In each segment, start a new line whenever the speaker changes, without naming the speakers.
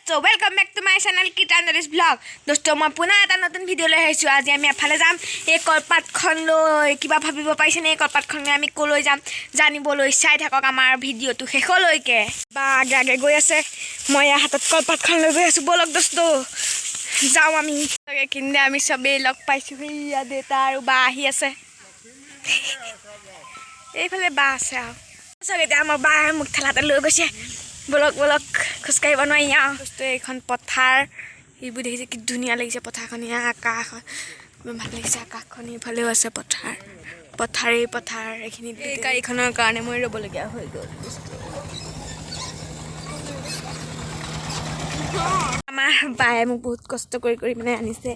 So welcome back to my channel Kitandaris vlog. दोस्तों मैं पुनः এটা নতুন ভিডিও লৈ আহিছো আজি আমি এফালে যাম এই কলপাতখন লৈ কিবা ভাবিব পাইছে নে কলপাতখন আমি কলৈ যাম জানিবলৈ চাই থাকক আমাৰ ভিডিওটো শেষলৈকে বা আগে গৈ আছে মই হাতত কলপাতখন লৈ গৈ আছো বলক দোস্ত যাও আমি কিনে আমি সবে লগ পাইছো ইয়া দেতা আৰু বা আহি আছে এইফালে বা আছে সগে আমাৰ বা মুখ ঠেলাতে লৈ গৈছে বলক বলক খোজকাঢ়ি বনাই বস্তু এইখন পথাৰ এইবোৰ দেখিছে কি ধুনীয়া লাগিছে পথাৰখন আকাশ ভাল লাগিছে আকাশখন এইফালেও আছে পথাৰ এইখিনি এই গাড়ীখনৰ কাৰণে মই ৰ'বলগীয়া হৈ গ'ল আমাৰ বায়ে মোক বহুত কষ্ট কৰি মানে আনিছে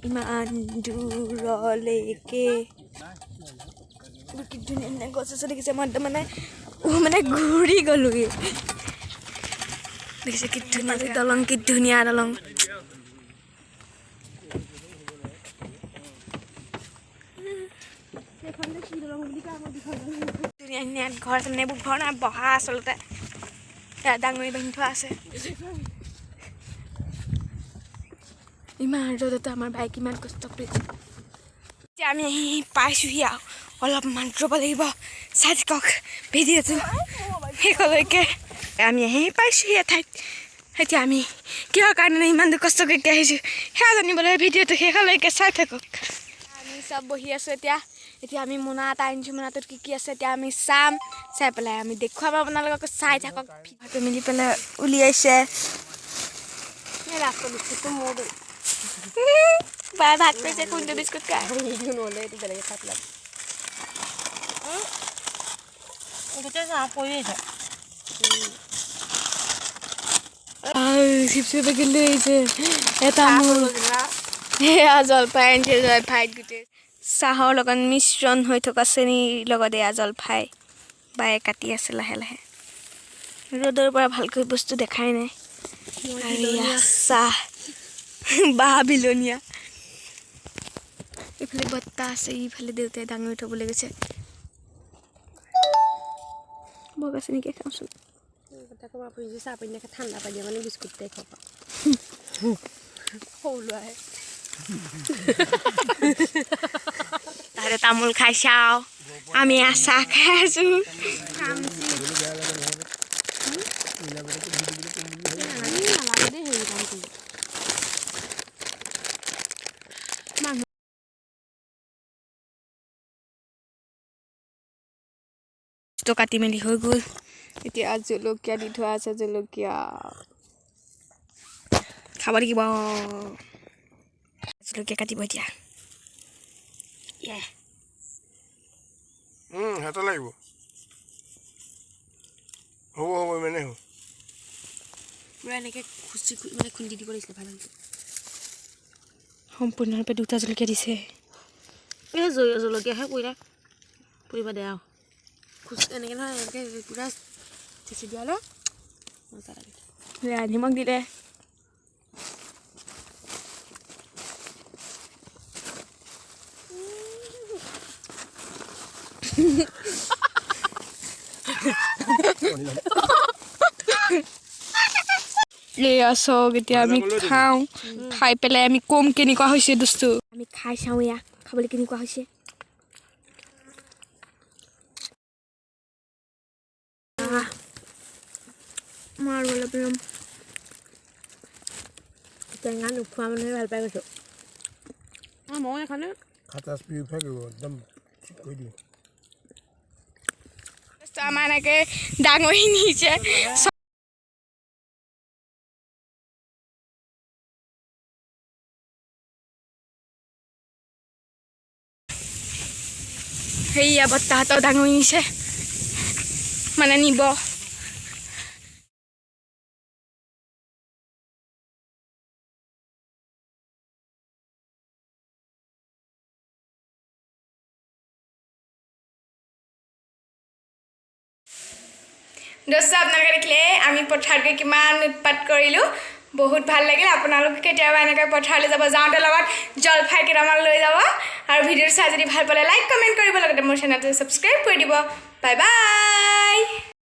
ইমান দূৰলৈকে কি ধুনীয়া গছ আছে দেখিছে মই মানে ঘূৰি গ'লোগৈ দেখিছে কি ধুনীয়া দলং ধুনীয়া ঘৰ আছে এইবোৰ ঘৰ নাই বহা আচলতে ডাঙৰি বান্ধি থোৱা আছে ইমান ৰ'দতে আমাৰ বাইক ইমান কষ্ট কৰিছে এতিয়া আমি পাইছোহি আৰু অলপমান ৰ'ব লাগিব চাই থাকক ভিডিঅ'টো শেষলৈকে আমি পাইছোহি এঠাইত এতিয়া আমি কিহৰ কাৰণে ইমান কষ্ট কৰি আহিছোঁ সেয়া জানিবলৈ ভিডিঅ'টো শেষলৈকে চাই থাকক আমি চব বহি আছোঁ এতিয়া আমি মোনা এটা আনিছোঁ মোনাটোত কি আছে এতিয়া আমি চাম চাই পেলাই আমি দেখুৱাম আপোনালোকক চাই থাকক ভিডিঅ'টো মিলি পেলাই উলিয়াইছে বাই ভাত পাইছে কোনটো বিস্কুট খাই নহ'লে এইটো বেলেগে খাই পেলাম চিপছ পেকেট লৈ আহিছে এটা এয়া জলফাই আনিছে জলফাইত গোটেই চাহৰ লগত মিশ্ৰণ হৈ থকা চেনীৰ লগত এয়া জলফাই বায়ে কাটি আছে লাহে লাহে ৰ'দৰ পৰা ভালকৈ বস্তু দেখাই নাই চাহ বা বিলনীয়া এইফালে বত্তা আছে ইফালে দেউতাই ডাঙৰি থ'বলৈ গৈছে বগা চেনীকে খাওঁচোন চাহ পানী ঠাণ্ডা পানী মানে বিস্কুট টাই খাব সৰু ল'ৰাই তাতে তামোল খাই চাওঁ আমি চাহ খাই আছো কাটি মেলি হৈ গ'ল এতিয়া জলকীয়া দি থোৱা আছে জলকীয়া খাব লাগিব জলকীয়া কাটিব এতিয়া
হাত লাগিব হ'ব মানে
পুৰা এনেকৈ খুচি মানে খুন্দি দিব লাগিছিলে ভাল লাগিছে সম্পূৰ্ণৰূপে দুটা জলকীয়া দিছে এই জলকীয়াহে পুৰিব দে আৰু এনেকৈ নহয় এনেকৈ পূৰা চিচি দিয়ালে মজা লাগে নিমখ দিলে এয়া চক এতিয়া আমি খাওঁ খাই পেলাই আমি কম কেনেকুৱা হৈছে দোস্ত আমি খাই চাওঁ এয়া খাবলৈ কেনেকুৱা হৈছে মাৰ অলপ টেঙা নোখোৱা মানুহে ভাল পাই গৈছোঁ মই এখানে
একদম কৰি দিওঁ
আমাৰ এনেকৈ ডাঙৰি নিছে সেয়া বত্তাহঁতৰ ডাঙৰি নিছে মানে নিব দোস্ত আপোনালোকে দেখিলে আমি পথাৰত গৈ কিমান উৎপাত কৰিলোঁ বহুত ভাল লাগিল আপোনালোকে কেতিয়াবা এনেকৈ পথাৰলৈ যাব যাওঁতে লগত জলফাই কেইটামান লৈ যাব আৰু ভিডিঅ'টো চাই যদি ভাল পালে লাইক কমেণ্ট কৰিব লগতে মোৰ চেনেলটো ছাবস্ক্ৰাইব কৰি দিব বাই বাই